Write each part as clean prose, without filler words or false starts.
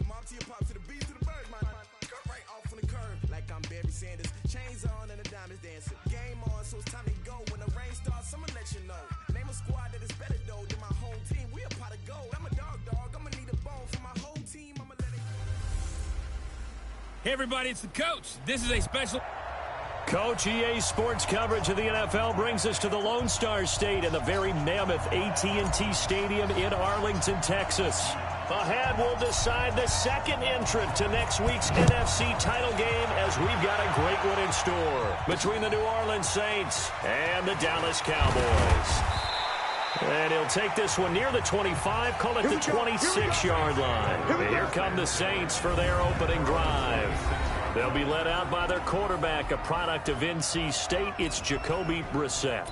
your mom to your pop to the beat to the birds, man. Cut right off on the curb like I'm Barry Sanders. Chains on and the diamonds dancing. Game on, so it's time to go. When the rain starts, I'ma let you know. Name a squad that is better though than my home team. We a pot of gold. I'm a dog. I'ma need a bone for my whole team. I'ma let it go. Hey everybody, it's the coach. This is a special. Coach, EA Sports coverage of the NFL brings us to the Lone Star State in the very mammoth AT&T Stadium in Arlington, Texas. Ahead, we'll decide the second entrant to next week's NFC title game as we've got a great one in store between the New Orleans Saints and the Dallas Cowboys. And he'll take this one near the 25, call it the 26-yard line. And here come the Saints for their opening drive. They'll be led out by their quarterback, a product of NC State. It's Jacoby Brissett.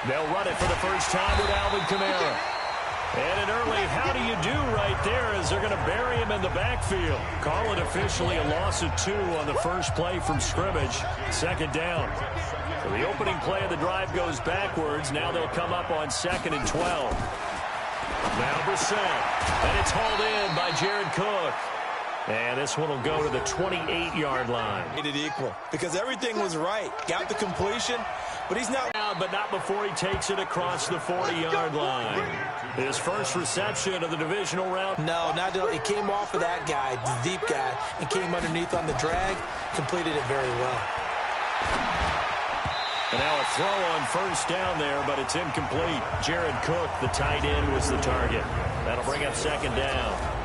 They'll run it for the first time with Alvin Kamara. And an early how do you do right there as they're going to bury him in the backfield. Call it officially a loss of 2 on the first play from scrimmage. Second down. So the opening play of the drive goes backwards. Now they'll come up on 2nd and 12. Now Brissett. And it's hauled in by Jared Cook. And this one will go to the 28-yard line. Made it equal because everything was right. Got the completion, but he's not. But not before he takes it across the 40-yard line. His first reception of the divisional round. No, not he came off of that guy, the deep guy, and came underneath on the drag. Completed it very well. And now a throw on first down there, but it's incomplete. Jared Cook, the tight end, was the target. That'll bring up second down.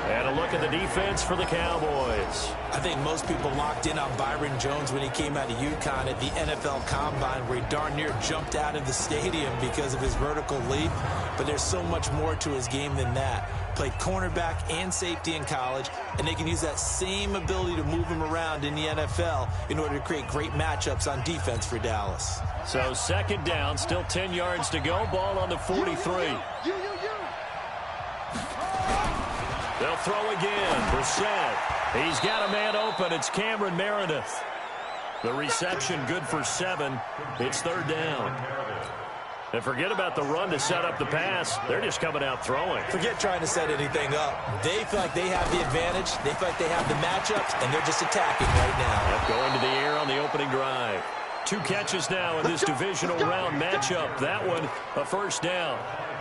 And a look at the defense for the Cowboys. I think most people locked in on Byron Jones when he came out of UConn at the NFL Combine, where he darn near jumped out of the stadium because of his vertical leap. But there's so much more to his game than that. Played cornerback and safety in college, and they can use that same ability to move him around in the NFL in order to create great matchups on defense for Dallas. So second down, still 10 yards to go. Ball on the 43. They'll throw again. Brissett. He's got a man open. It's Cameron Meredith. The reception good for 7. It's third down. And forget about the run to set up the pass. They're just coming out throwing. Forget trying to set anything up. They feel like they have the advantage. They feel like they have the matchups, and they're just attacking right now. Yep, going to the air on the opening drive. 2 catches now in this divisional round matchup. That one, a first down.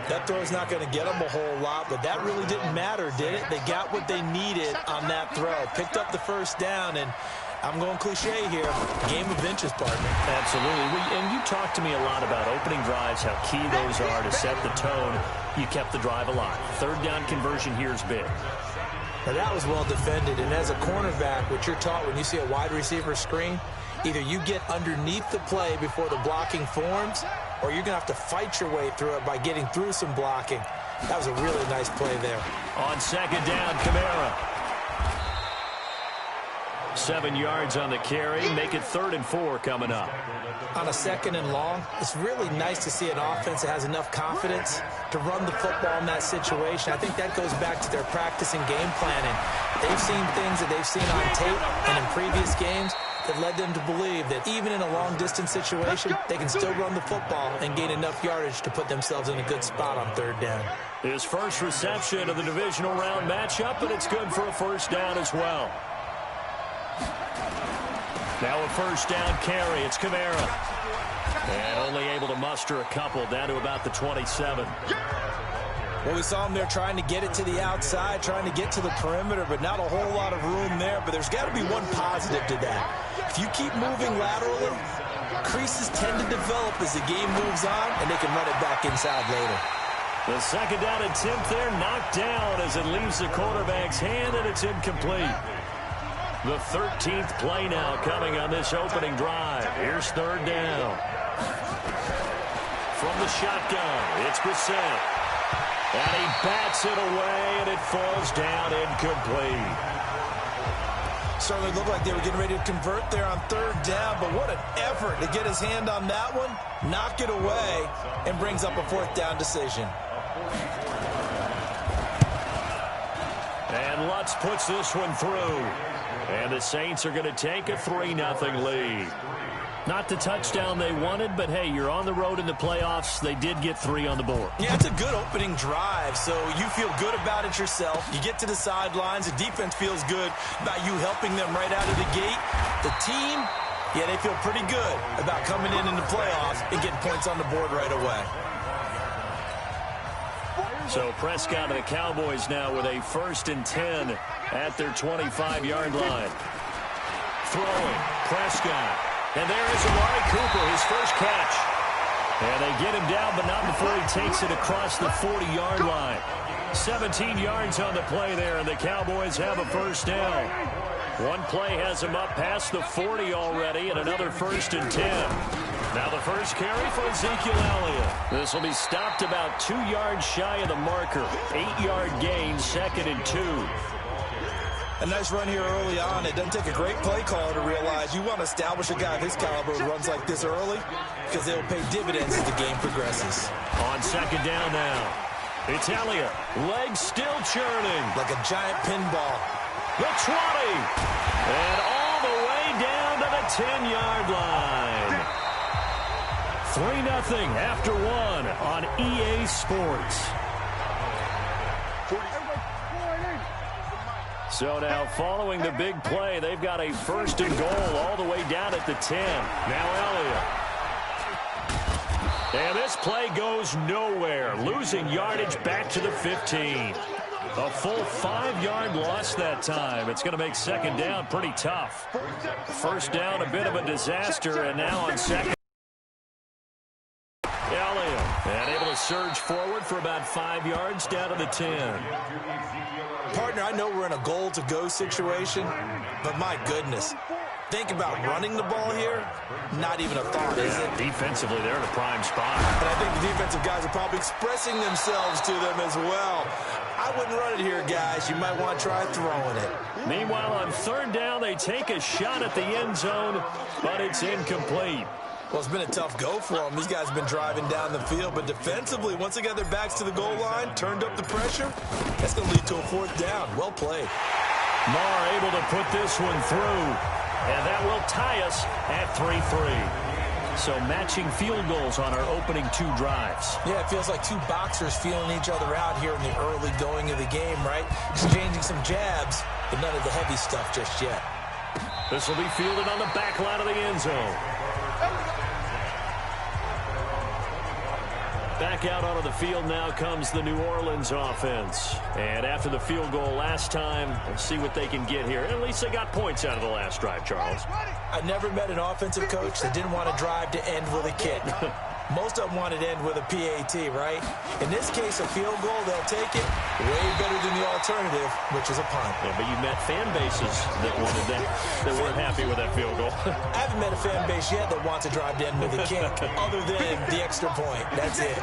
That throw's not going to get them a whole lot, but that really didn't matter, did it? They got what they needed on that throw. Picked up the first down, and I'm going cliche here. Game of inches, partner. Absolutely. And you talked to me a lot about opening drives, how key those are to set the tone. You kept the drive alive. Third down conversion here is big. Now, that was well defended, and as a cornerback, what you're taught when you see a wide receiver screen, either you get underneath the play before the blocking forms, or you're going to have to fight your way through it by getting through some blocking. That was a really nice play there. On second down, Kamara. 7 yards on the carry. Make it 3rd and 4 coming up. On a 2nd and long, it's really nice to see an offense that has enough confidence to run the football in that situation. I think that goes back to their practice and game planning. They've seen things that they've seen on tape and in previous games that led them to believe that even in a long-distance situation, they can still run the football and gain enough yardage to put themselves in a good spot on third down. His first reception of the divisional round matchup, and it's good for a first down as well. Now a first down carry. It's Kamara. And only able to muster a couple down to about the 27. Well, we saw him there trying to get it to the outside, trying to get to the perimeter, but not a whole lot of room there. But there's got to be one positive to that. If you keep moving laterally, creases tend to develop as the game moves on, and they can run it back inside later. The second down attempt there knocked down as it leaves the quarterback's hand, and it's incomplete. The 13th play now coming on this opening drive. Here's third down. From the shotgun, it's Brissett. And he bats it away, and it falls down incomplete. Certainly looked like they were getting ready to convert there on third down, but what an effort to get his hand on that one, knock it away, and brings up a 4th down decision. And And Lutz puts this one through. And the Saints are going to take a 3-0 lead. Not the touchdown they wanted, but, hey, you're on the road in the playoffs. They did get 3 on the board. Yeah, it's a good opening drive, so you feel good about it yourself. You get to the sidelines. The defense feels good about you helping them right out of the gate. The team, yeah, they feel pretty good about coming in the playoffs and getting points on the board right away. So Prescott and the Cowboys now with a 1st and 10 at their 25-yard line. Throwing, Prescott. And there is Amari Cooper, his first catch. And they get him down, but not before he takes it across the 40-yard line. 17 yards on the play there, and the Cowboys have a first down. One play has him up past the 40 already, and another 1st and 10. Now the first carry for Ezekiel Elliott. This will be stopped about 2 yards shy of the marker. 8-yard gain, 2nd and 2. A nice run here early on. It doesn't take a great play caller to realize you want to establish a guy of his caliber who runs like this early because they will pay dividends as the game progresses. On 2nd down now. It's Elliott. Legs still churning. Like a giant pinball. The 20. And all the way down to the 10-yard line. 3-0 after 1 on EA Sports. So now following the big play, they've got a 1st and goal all the way down at the 10. Now Elliott. And this play goes nowhere. Losing yardage back to the 15. A full 5-yard loss that time. It's going to make 2nd down pretty tough. 1st down, a bit of a disaster, and now on 2nd. Elliott. And able to surge forward for about 5 yards down to the 10. Partner, I know we're in a goal-to-go situation, but my goodness, think about running the ball here. Not even a thought, is it? Defensively, they're in a prime spot. And I think the defensive guys are probably expressing themselves to them as well. I wouldn't run it here, guys. You might want to try throwing it. Meanwhile, on 3rd down, they take a shot at the end zone, but it's incomplete. Well, it's been a tough go for them. These guys have been driving down the field, but defensively, once they got their backs to the goal line, turned up the pressure, that's going to lead to a 4th down. Well played. Marr able to put this one through, and that will tie us at 3-3. So matching field goals on our opening 2 drives. Yeah, it feels like 2 boxers feeling each other out here in the early going of the game, right? Exchanging some jabs, but none of the heavy stuff just yet. This will be fielded on the back line of the end zone. Back out onto the field now comes the New Orleans offense. And after the field goal last time, let's see what they can get here. At least they got points out of the last drive, Charles. I never met an offensive coach that didn't want to drive to end with a kick. Most of them wanted to end with a PAT, right? In this case, a field goal, they'll take it. Way better than the alternative, which is a punt. Yeah, but you met fan bases that wanted that weren't happy with that field goal. I haven't met a fan base yet that wants to drive to end with a kick, other than the extra point. That's it.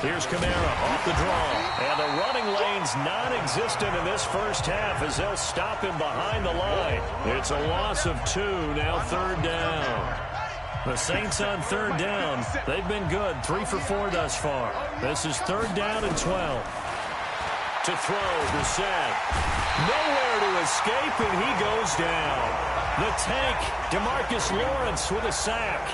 Here's Kamara off the draw. And the running lane's non-existent in this first half as they'll stop him behind the line. It's a loss of 2, now 3rd down. The Saints on 3rd down. They've been good, 3 for 4 thus far. This is 3rd down and 12. To throw, Brissett. Nowhere to escape, and he goes down. The tank, DeMarcus Lawrence with a sack.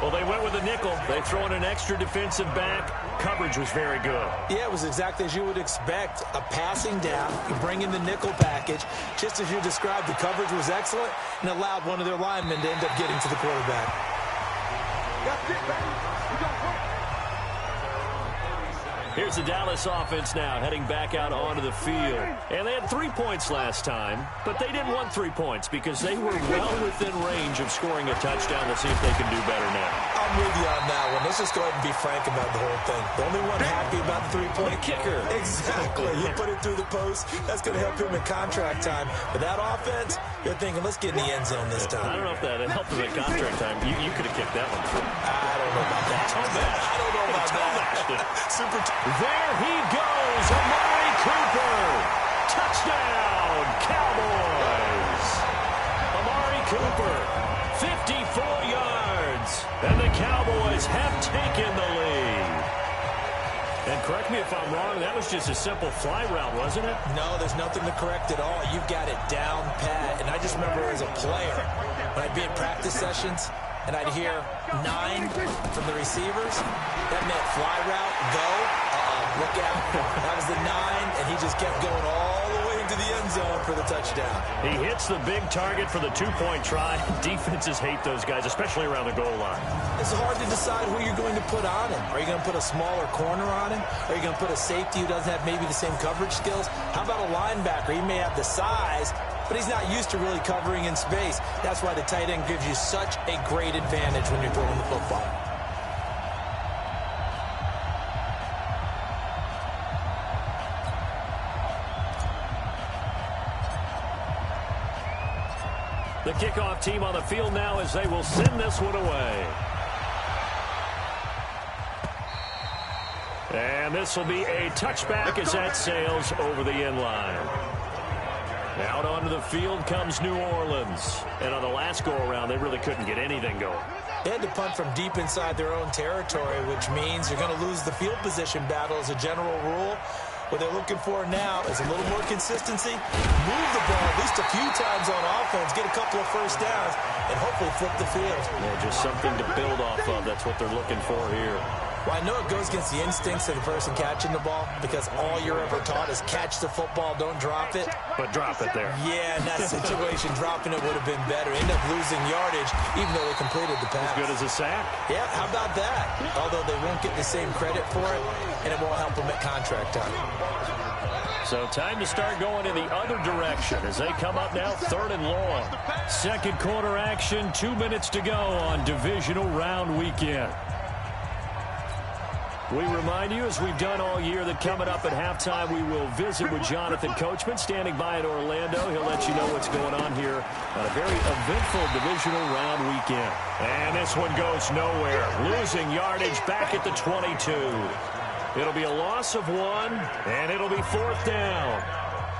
Well, they went with a nickel. They throw in an extra defensive back. Coverage was very good. Yeah, it was exactly as you would expect. A passing down. You bring in the nickel package. Just as you described, the coverage was excellent and allowed one of their linemen to end up getting to the quarterback. That's it, baby. We got to Here's the Dallas offense now heading back out onto the field. And they had 3 points last time, but they didn't want 3 points because they were well within range of scoring a touchdown. Let's see if they can do better now. I'm with you on that one. Let's just go ahead and be frank about the whole thing. The only one happy about the 3-point kicker. Exactly. You put it through the post. That's going to help him in contract time. But that offense, you're thinking, let's get in the end zone this time. I don't know if that helped him at contract time. You could have kicked that one through. I don't know about that. I don't know about that. Super. There he goes, Amari Cooper. Touchdown, Cowboys. Amari Cooper, 54 yards. And the Cowboys have taken the lead. And correct me if I'm wrong, that was just a simple fly route, wasn't it? No, there's nothing to correct at all. You've got it down pat. And I just remember as a player, when I'd be in practice sessions, and I'd hear 9 from the receivers, that meant fly route, go, look out. That was the 9, and he just kept going all the way into the end zone for the touchdown. He hits the big target for the 2-point try. Defenses hate those guys, especially around the goal line. It's hard to decide who you're going to put on him. Are you going to put a smaller corner on him? Are you going to put a safety who doesn't have maybe the same coverage skills? How about a linebacker? He may have the size, but he's not used to really covering in space. That's why the tight end gives you such a great advantage when you're throwing the football. The kickoff team on the field now as they will send this one away. And this will be a touchback as that sails over the end line. Out onto the field comes New Orleans. And on the last go-around, they really couldn't get anything going. They had to punt from deep inside their own territory, which means you're going to lose the field position battle as a general rule. What they're looking for now is a little more consistency, move the ball at least a few times on offense, get a couple of first downs, and hopefully flip the field. Yeah, just something to build off of. That's what they're looking for here. Well, I know it goes against the instincts of the person catching the ball because all you're ever taught is catch the football, don't drop it. But drop it there. Yeah, in that situation, dropping it would have been better. End up losing yardage, even though they completed the pass. As good as a sack. Yeah, how about that? Although they won't get the same credit for it, and it won't help them at contract time. So time to start going in the other direction as they come up now 3rd and long. Second quarter action, 2 minutes to go on divisional round weekend. We remind you, as we've done all year, that coming up at halftime, we will visit with Jonathan Coachman, standing by in Orlando. He'll let you know what's going on here on a very eventful divisional round weekend. And this one goes nowhere. Losing yardage back at the 22. It'll be a loss of 1, and it'll be 4th down.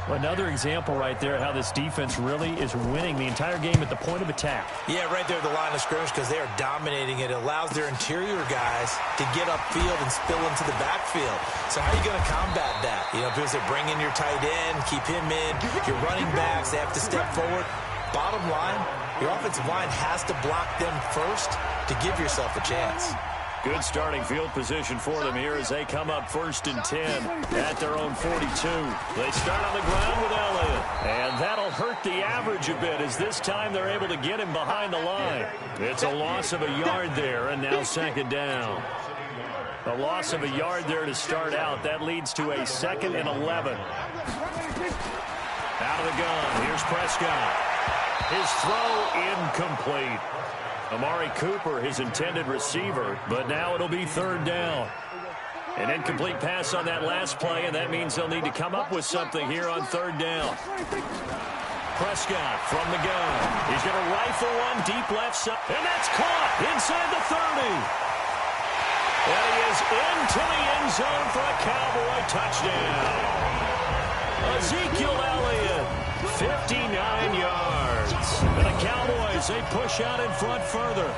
Another example right there how this defense really is winning the entire game at the point of attack. Yeah, right there at the line of scrimmage because they are dominating it. It allows their interior guys to get upfield and spill into the backfield. So how are you going to combat that? You know, because they bring in your tight end, keep him in. Your running backs, they have to step forward. Bottom line, your offensive line has to block them first to give yourself a chance. Good starting field position for them here as they come up 1st and 10 at their own 42. They start on the ground with Elliott, and that'll hurt the average a bit as this time they're able to get him behind the line. It's a loss of a yard there, and now 2nd down. A loss of a yard there to start out. That leads to a 2nd and 11. Out of the gun, here's Prescott. His throw incomplete. Amari Cooper, his intended receiver, but now it'll be 3rd down. An incomplete pass on that last play, and that means they'll need to come up with something here on 3rd down. Prescott from the gun. He's going to rifle one deep left side, and that's caught inside the 30. And he is into the end zone for a Cowboy touchdown. Ezekiel Elliott, 59 yards. And the Cowboys, they push out in front further.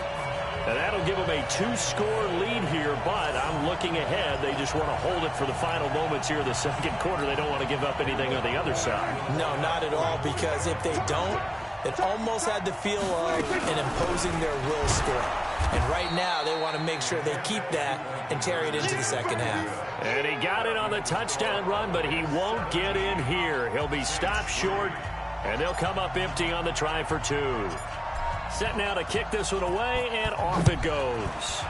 And that'll give them a 2-score lead here, but I'm looking ahead. They just want to hold it for the final moments here of the 2nd quarter. They don't want to give up anything on the other side. No, not at all, because if they don't, it almost had the feel of an imposing their will score. And right now, they want to make sure they keep that and carry it into the 2nd half. And he got it on the touchdown run, but he won't get in here. He'll be stopped short, and they'll come up empty on the try for 2. Set now to kick this one away, and off it goes.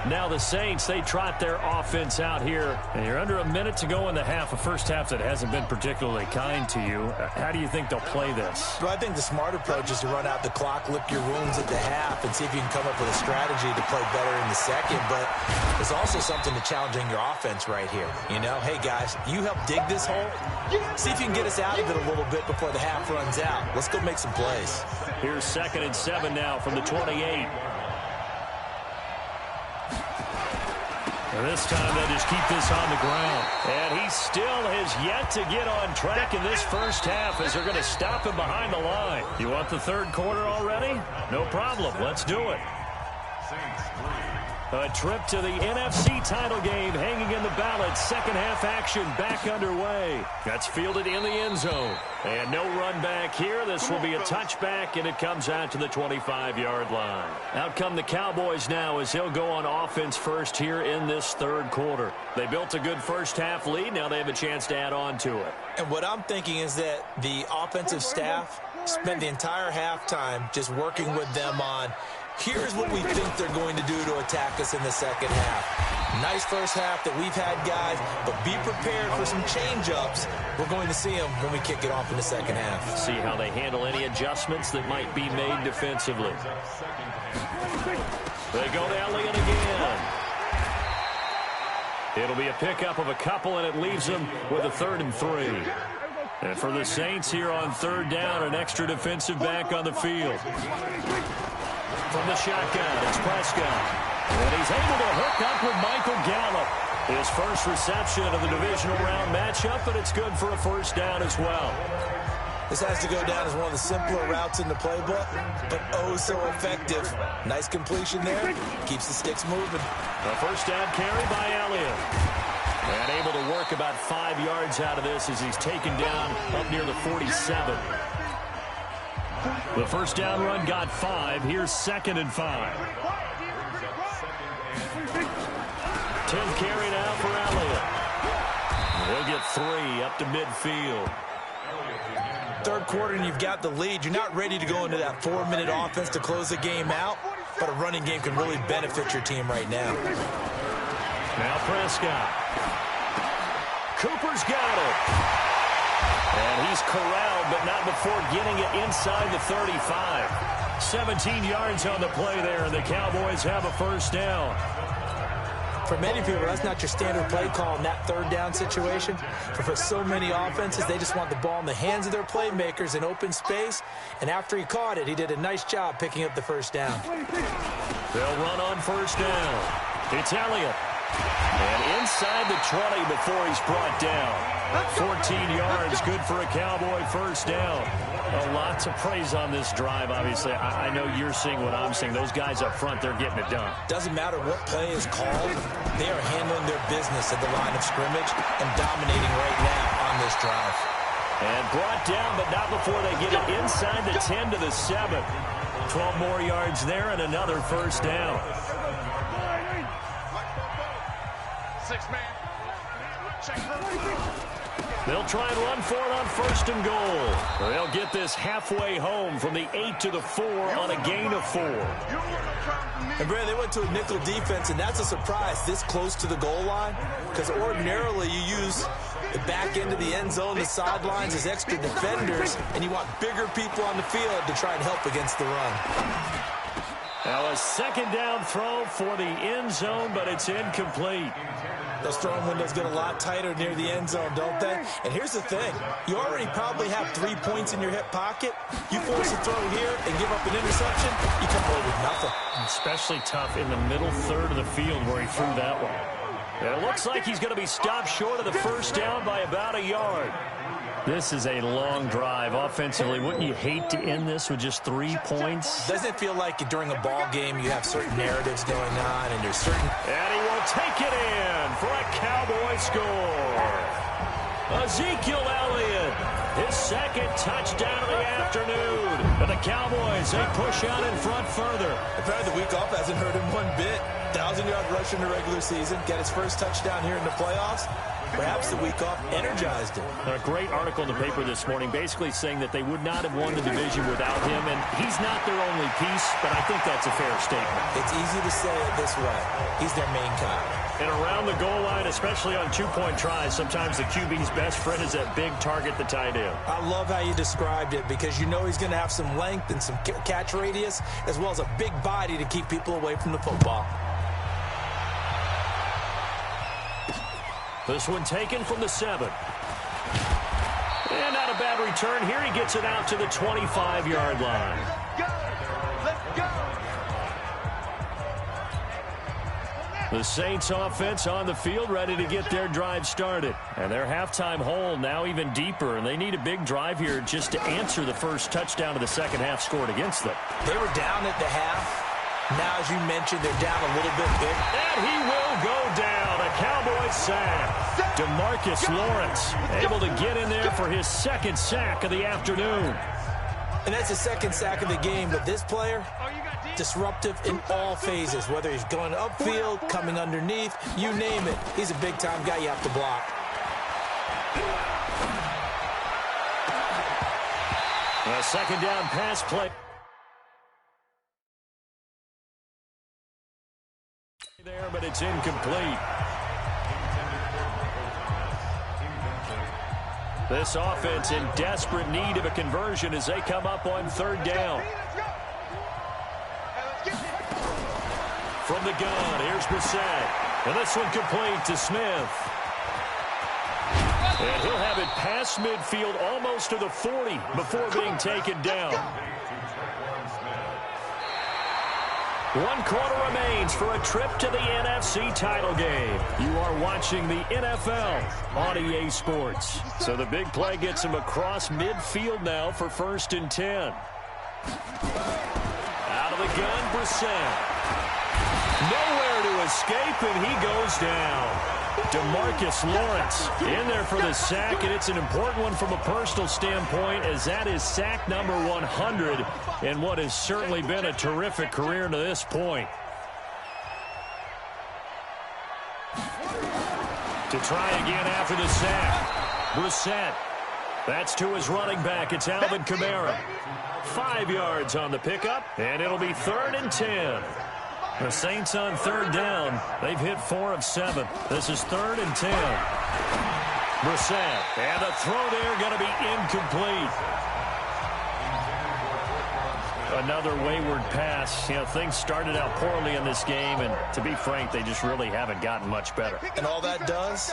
Now the Saints, they trot their offense out here, and you're under a minute to go in the half, a first half that hasn't been particularly kind to you. How do you think they'll play this? Well, I think the smart approach is to run out the clock, lick your wounds at the half, and see if you can come up with a strategy to play better in the 2nd. But there's also something to challenging your offense right here. You know, hey, guys, you help dig this hole. See if you can get us out of it a little bit before the half runs out. Let's go make some plays. Here's 2nd and 7 now from the 28. And this time they just keep this on the ground. And he still has yet to get on track in this first half as they're going to stop him behind the line. You want the third quarter already? No problem. Let's do it. A trip to the NFC title game hanging in the balance. Second half action back underway. That's fielded in the end zone. And no run back here. This will be a touchback, and it comes out to the 25-yard line. Out come the Cowboys now as they'll go on offense first here in this third quarter. They built a good first half lead. Now they have a chance to add on to it. And what I'm thinking is that the offensive staff spent the entire halftime just working with them on, here's what we think they're going to do to attack us in the second half. Nice first half that we've had, guys, but be prepared for some change-ups. We're going to see them when we kick it off in the second half. See how they handle any adjustments that might be made defensively. They go to Elliott again. It'll be a pickup of a couple, and it leaves them with a 3rd and 3. And for the Saints here on third down, an extra defensive back on the field. From the shotgun, it's Prescott. And he's able to hook up with Michael Gallup. His first reception of the divisional round matchup, but it's good for a first down as well. This has to go down as one of the simpler routes in the playbook, but oh so effective. Nice completion there. Keeps the sticks moving. A first down carry by Elliott. And able to work about 5 yards out of this as he's taken down up near the 47. The first down run got 5. Here's 2nd and 5. 10th carry now for Elliott. They'll get 3 up to midfield. Third quarter and you've got the lead. You're not ready to go into that 4-minute offense to close the game out, but a running game can really benefit your team right now. Now Prescott. Cooper's got it. And he's corralled, but not before getting it inside the 35. 17 yards on the play there, and the Cowboys have a first down. For many people, that's not your standard play call in that third down situation. But for so many offenses, they just want the ball in the hands of their playmakers in open space. And after he caught it, he did a nice job picking up the first down. They'll run on first down. It's Elliott. And inside the 20 before he's brought down. 14 yards, good for a Cowboy first down. A lot to praise on this drive, obviously. I know you're seeing what I'm seeing. Those guys up front, they're getting it done. Doesn't matter what play is called. They are handling their business at the line of scrimmage and dominating right now on this drive. And brought down, but not before they get it inside the 10 to the 7. 12 more yards there and another first down. 6-man. They'll try and run for it on 1st and goal. They'll get this halfway home from the 8 to the 4 on a gain of 4. And, Brad, they went to a nickel defense, and that's a surprise this close to the goal line, because ordinarily you use the back end of the end zone, the sidelines as extra defenders, and you want bigger people on the field to try and help against the run. Now a second down throw for the end zone, but it's incomplete. Those throwing windows get a lot tighter near the end zone, don't they? And here's the thing. You already probably have 3 points in your hip pocket. You force a throw here and give up an interception, you come away with nothing. Especially tough in the middle third of the field where he threw that one. And it looks like he's going to be stopped short of the first down by about a yard. This is a long drive offensively. Wouldn't you hate to end this with just 3 points? Doesn't it feel like during a ball game you have certain narratives going on and there's certain... And he will take it in for a Cowboy score. Ezekiel Elliott, his second touchdown of the afternoon. And the Cowboys, they push out in front further. Apparently the week off hasn't hurt him one bit. 1,000-yard rush in the regular season, get his first touchdown here in the playoffs. Perhaps the week off energized him. A great article in the paper this morning basically saying that they would not have won the division without him, and he's not their only piece, but I think that's a fair statement. It's easy to say it this way. He's their main guy. And around the goal line, especially on two-point tries, sometimes the QB's best friend is that big target, the tight end. I love how you described it because you know he's going to have some length and some catch radius as well as a big body to keep people away from the football. This one taken from the 7. And not a bad return here. He gets it out to the 25-yard line. Let's go. The Saints offense on the field ready to get their drive started. And their halftime hole now even deeper, and they need a big drive here just to answer the first touchdown of the second half scored against them. They were down at the half. Now, as you mentioned, they're down a little bit big. And he will go down. A Cowboys sack. DeMarcus Lawrence able to get in there for his second sack of the afternoon. And that's the second sack of the game, but this player, disruptive in all phases, whether he's going upfield, coming underneath, you name it. He's a big-time guy you have to block. A second down pass play. There, but it's incomplete. This offense in desperate need of a conversion as they come up on third down. From the gun, here's Brissett. And this one complete to Smith. And he'll have it past midfield almost to the 40 before being taken down. 1 quarter remains for a trip to the NFC title game. You are watching the NFL on EA Sports. So the big play gets him across midfield now for 1st and 10. Out of the gun, Brissett. Nowhere to escape, and he goes down. DeMarcus Lawrence in there for the sack, and it's an important one from a personal standpoint, as that is sack number 100 in what has certainly been a terrific career to this point. To try again after the sack, Brissett. That's to his running back. It's Alvin Kamara. 5 yards on the pickup, and it'll be 3rd and 10. The Saints on third down. They've hit 4 of 7. This is 3rd and 10. Brissett. And the throw there going to be incomplete. Another wayward pass. You know, things started out poorly in this game, and to be frank, they just really haven't gotten much better. And all that does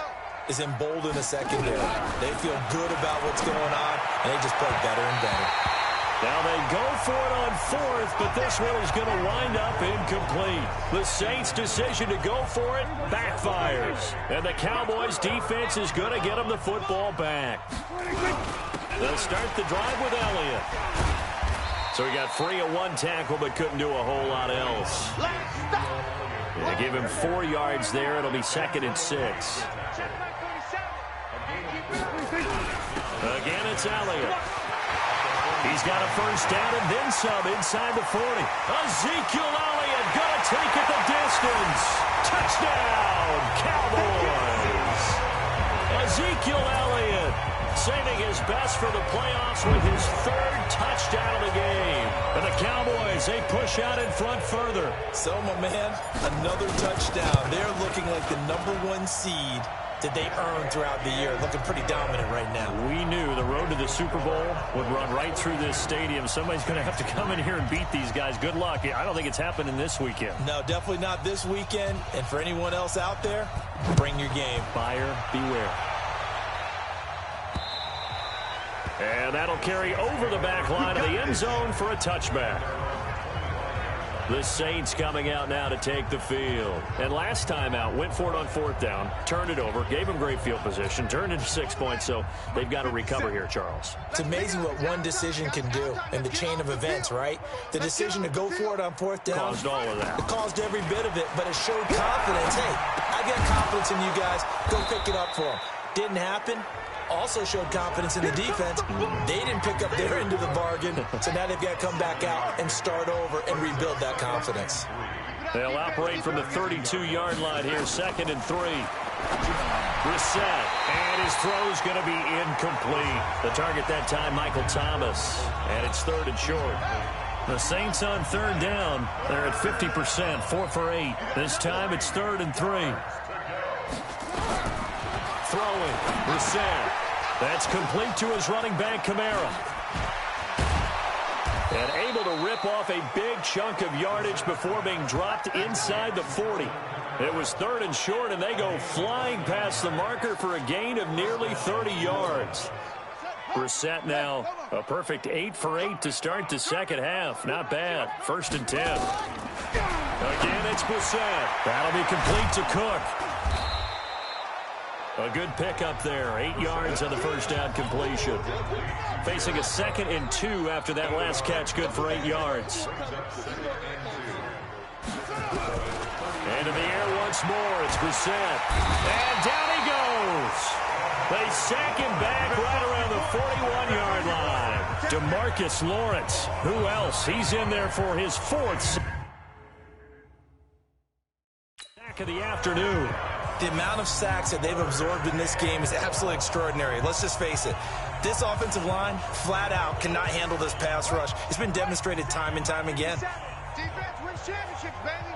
is embolden the secondary. They feel good about what's going on, and they just play better and better. Now they go for it on 4th, but this one is going to wind up incomplete. The Saints' decision to go for it backfires. And the Cowboys' defense is going to get them the football back. They'll start the drive with Elliott. So he got free of 1 tackle, but couldn't do a whole lot else. They give him 4 yards there. It'll be 2nd and 6. Again, it's Elliott. He's got a first down and then some inside the 40. Ezekiel Elliott going to take it the distance. Touchdown, Cowboys. Ezekiel Elliott saving his best for the playoffs with his 3rd touchdown of the game. And the Cowboys, they push out in front further. So, my man, another touchdown. They're looking like the #1 seed that they earned throughout the year. Looking pretty dominant right now. We knew the road to the Super Bowl would run right through this stadium. Somebody's going to have to come in here and beat these guys. Good luck. I don't think it's happening this weekend. No, definitely not this weekend. And for anyone else out there, bring your game. Buyer beware. And that'll carry over the back line of the end zone for a touchback. The Saints coming out now to take the field. And last time out, went for it on 4th down, turned it over, gave them great field position, turned into 6 points, so they've got to recover here, Charles. It's amazing what one decision can do in the chain of events, right? The decision to go for it on 4th down. Caused all of that. It caused every bit of it, but it showed confidence. Hey, I got confidence in you guys. Go pick it up for them. Didn't happen. Also showed confidence in the defense. They didn't pick up their end of the bargain, so now they've got to come back out and start over and rebuild that confidence. They'll operate from the 32-yard line here, 2nd and 3. Brissett, and his throw's going to be incomplete. The target that time, Michael Thomas, and it's 3rd and short. The Saints on 3rd down. They're at 50%, 4 for 8. This time it's 3rd and 3. Throwing, Brissett. That's complete to his running back, Kamara. And able to rip off a big chunk of yardage before being dropped inside the 40. It was 3rd and short, and they go flying past the marker for a gain of nearly 30 yards. Brissett now a perfect 8 for 8 to start the second half. Not bad. 1st and 10. Again, it's Brissett. That'll be complete to Cook. A good pickup there. 8 yards on the first down completion. Facing a 2nd and 2 after that last catch. Good for 8 yards. And in the air once more, it's Brissett. And down he goes. They sack him back right around the 41-yard line. DeMarcus Lawrence. Who else? He's in there for his 4th sack of the afternoon. The amount of sacks that they've absorbed in this game is absolutely extraordinary. Let's just face it. This offensive line, flat out, cannot handle this pass rush. It's been demonstrated time and time again. Defense wins championships, baby.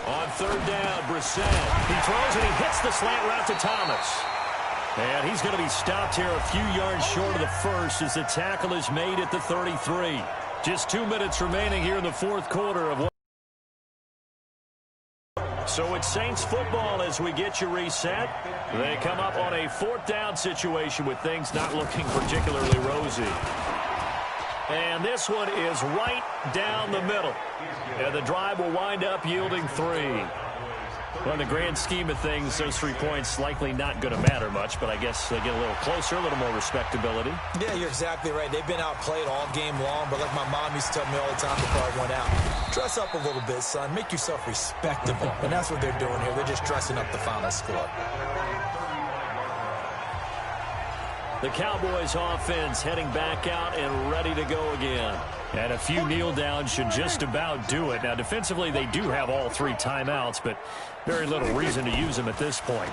On 3rd down, Brissett. He throws and he hits the slant route to Thomas. And he's going to be stopped here a few yards short of the first as the tackle is made at the 33. Just 2 minutes remaining here in the 4th quarter of what. So it's Saints football as we get you reset. They come up on a 4th down situation with things not looking particularly rosy. And this one is right down the middle. And the drive will wind up yielding 3. Well, in the grand scheme of things, those 3 points likely not going to matter much, but I guess they get a little closer, a little more respectability. Yeah, you're exactly right. They've been outplayed all game long, but like my mom used to tell me all the time before I went out, dress up a little bit, son. Make yourself respectable. And that's what they're doing here. They're just dressing up the final score. The Cowboys offense heading back out and ready to go again. And a few kneel downs should just about do it. Now, defensively, they do have all 3 timeouts, but very little reason to use them at this point.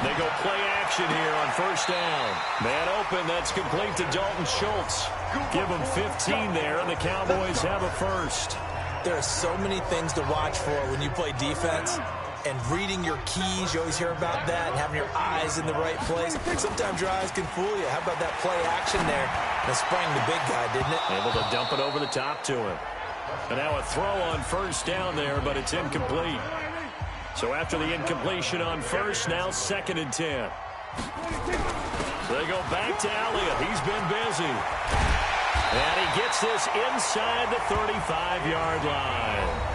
They go play action here on 1st down. Man open, that's complete to Dalton Schultz. Give them 15 there, and the Cowboys have a first. There are so many things to watch for when you play defense. And reading your keys, you always hear about that, and having your eyes in the right place. Sometimes your eyes can fool you. How about that play action there? That sprang the big guy, didn't it? Able to dump it over the top to him. And now a throw on 1st down there, but it's incomplete. So after the incompletion on 1st, now 2nd and 10. So they go back to Elliott. He's been busy. And he gets this inside the 35-yard line.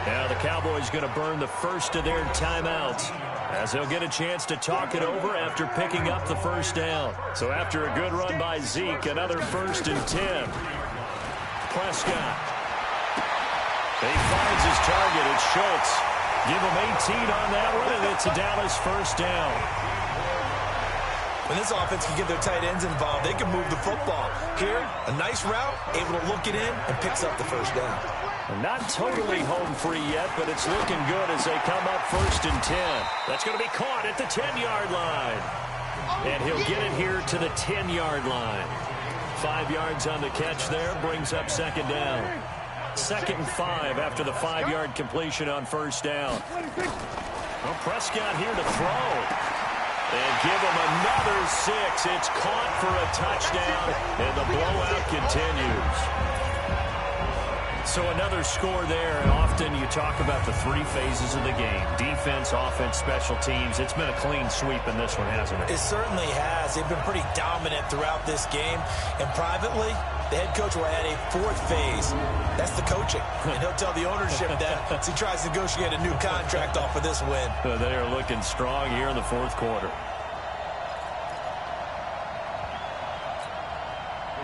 Now the Cowboys going to burn the first of their timeouts as they'll get a chance to talk it over after picking up the 1st down. So after a good run by Zeke, another 1st and 10. Prescott. He finds his target. It's Schultz. Give him 18 on that one, and it's a Dallas 1st down. When this offense can get their tight ends involved, they can move the football. Here, a nice route, able to look it in, and picks up the 1st down. Not totally home free yet, but it's looking good as they come up 1st and 10. That's going to be caught at the 10-yard line. And he'll get it here to the 10-yard line. 5 yards on the catch there, brings up 2nd down. 2nd and 5 after the 5-yard completion on 1st down. Well, Prescott here to throw. And give him another 6. It's caught for a touchdown, and the blowout continues. So another score there, and often you talk about the 3 phases of the game. Defense, offense, special teams. It's been a clean sweep in this one, hasn't it? It certainly has. They've been pretty dominant throughout this game. And privately, the head coach will add a 4th phase. That's the coaching. And he'll tell the ownership that as he tries to negotiate a new contract off of this win. They are looking strong here in the 4th quarter.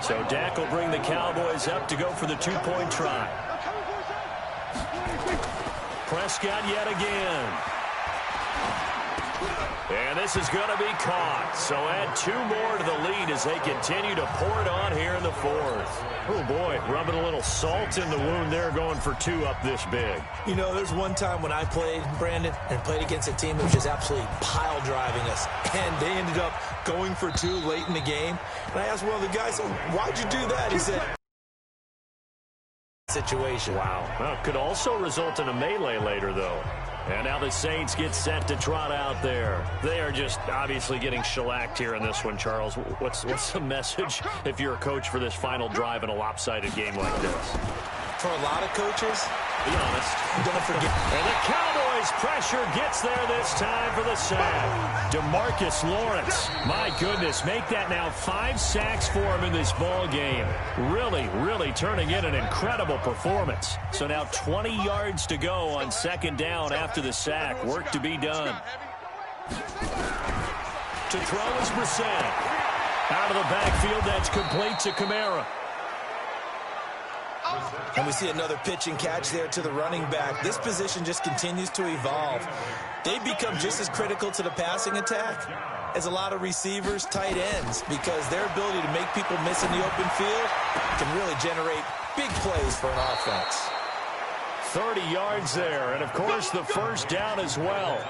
So Dak will bring the Cowboys up to go for the 2-point try. Prescott yet again. And this is going to be caught. So add 2 more to the lead as they continue to pour it on here in the 4th. Oh, boy, rubbing a little salt in the wound there, going for 2 up this big. You know, there's one time when I played, Brandon, and played against a team that was just absolutely pile driving us. And they ended up going for 2 late in the game. And I asked one of the guys, why'd you do that? He said, situation. Wow. Well, could also result in a melee later, though. And now the Saints get set to trot out there. They are just obviously getting shellacked here in this one, Charles. What's the message if you're a coach for this final drive in a lopsided game like this? For a lot of coaches, be honest. don't forget. And the Cowboys His pressure gets there this time for the sack. DeMarcus Lawrence, my goodness, make that now 5 sacks for him in this ball game. Really turning in an incredible performance. So now 20 yards to go on second down after the sack. Work to be done. To throw is Brissett. Out of the backfield, that's complete to Kamara. And we see another pitch and catch there to the running back. This position just continues to evolve. They've become just as critical to the passing attack as a lot of receivers, tight ends, because their ability to make people miss in the open field can really generate big plays for an offense. 30 yards there, and of course the first down as well.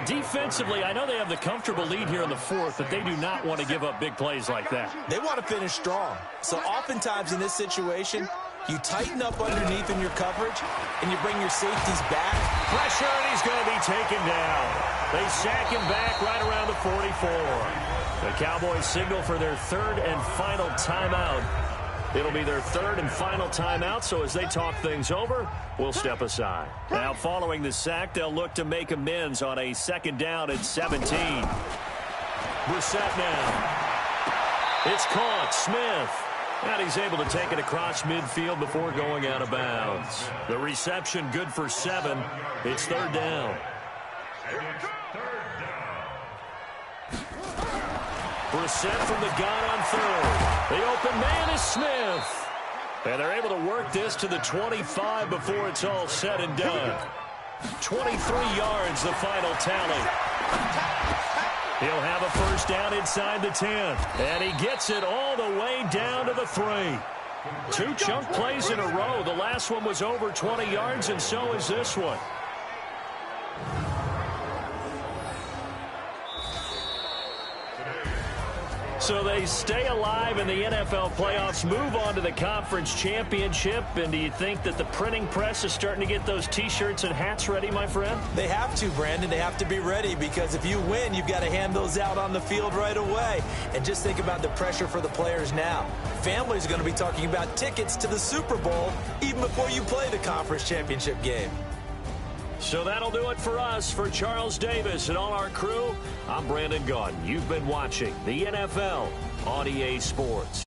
Defensively, I know they have the comfortable lead here in the fourth, but they do not want to give up big plays like that. They want to finish strong. So oftentimes in this situation, you tighten up underneath in your coverage, and you bring your safeties back. Pressure, and he's going to be taken down. They sack him back right around the 44. The Cowboys signal for their third and final timeout. It'll be their third and final timeout, so as they talk things over, we'll step aside. Now, following the sack, they'll look to make amends on a second down at 17. Brissett now. It's caught. Smith. And he's able to take it across midfield before going out of bounds. The reception good for 7. It's third down. Brissett from the gun on third. The open man is Smith. And they're able to work this to the 25 before it's all said and done. 23 yards, the final tally. He'll have a first down inside the 10. And he gets it all the way down to the 3. 2 chunk plays in a row. The last one was over 20 yards, and so is this one. So they stay alive in the NFL playoffs, move on to the conference championship. And do you think that the printing press is starting to get those T-shirts and hats ready, my friend? They have to, Brandon. They have to be ready, because if you win, you've got to hand those out on the field right away. And just think about the pressure for the players now. Families are going to be talking about tickets to the Super Bowl even before you play the conference championship game. So that'll do it for us. For Charles Davis and all our crew, I'm Brandon Gaudin. You've been watching the NFL on EA Sports.